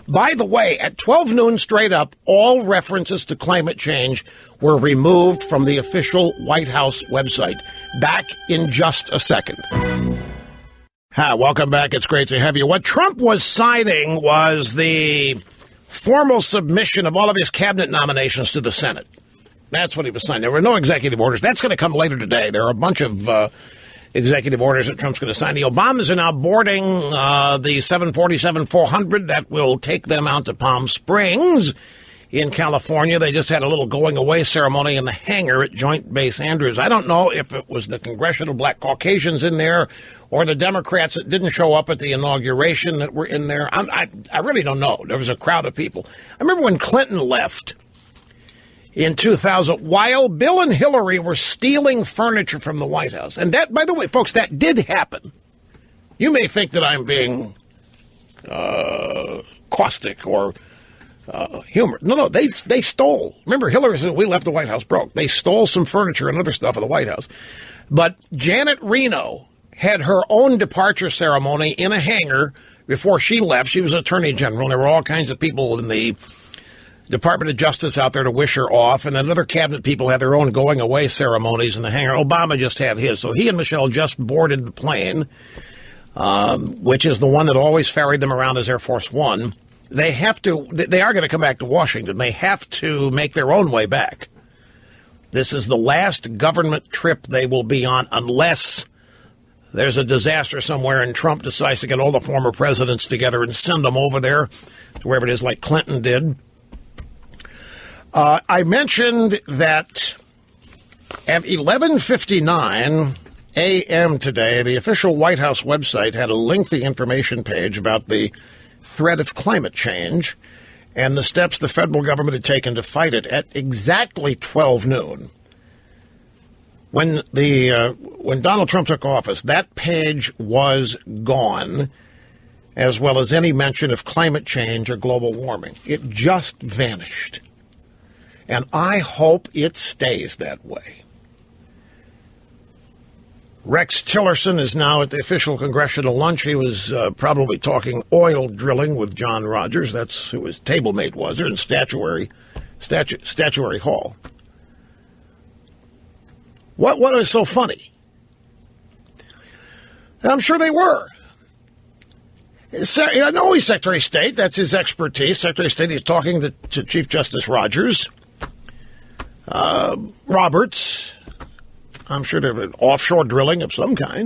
By the way, at 12 noon straight up, all references to climate change were removed from the official White House website. Back in just a second. Hi, welcome back. It's great to have you. What Trump was signing was the formal submission of all of his cabinet nominations to the Senate. That's what he was signing. There were no executive orders. That's going to come later today. There are a bunch of executive orders that Trump's going to sign. The Obamas are now boarding the 747-400 that will take them out to Palm Springs in California. They just had a little going-away ceremony in the hangar at Joint Base Andrews. I don't know if it was the Congressional Black Caucasians in there or the Democrats that didn't show up at the inauguration that were in there. I really don't know. There was a crowd of people. I remember when Clinton left in 2000, while Bill and Hillary were stealing furniture from the White House. And that, by the way, folks, that did happen. You may think that I'm being caustic or humor. No, they stole. Remember, Hillary said, we left the White House broke. They stole some furniture and other stuff at the White House. But Janet Reno had her own departure ceremony in a hangar before she left. She was Attorney General. There were all kinds of people in the Department of Justice out there to wish her off. And then other cabinet people had their own going away ceremonies in the hangar. Obama just had his. So he and Michelle just boarded the plane, which is the one that always ferried them around as Air Force One. They are going to come back to Washington. They have to make their own way back. This is the last government trip they will be on unless there's a disaster somewhere and Trump decides to get all the former presidents together and send them over there to wherever it is, like Clinton did. I mentioned that at 11:59 a.m. today, the official White House website had a lengthy information page about the threat of climate change and the steps the federal government had taken to fight it. At exactly 12 noon, when Donald Trump took office, that page was gone, as well as any mention of climate change or global warming. It just vanished. And I hope it stays that way. Rex Tillerson is now at the official congressional lunch. He was probably talking oil drilling with John Rogers. That's who his table mate was. They're in Statuary Hall. What is so funny? And I'm sure they were. I know he's Secretary of State. That's his expertise. Secretary of State, he's talking to Chief Justice Rogers. Roberts. I'm sure there was offshore drilling of some kind.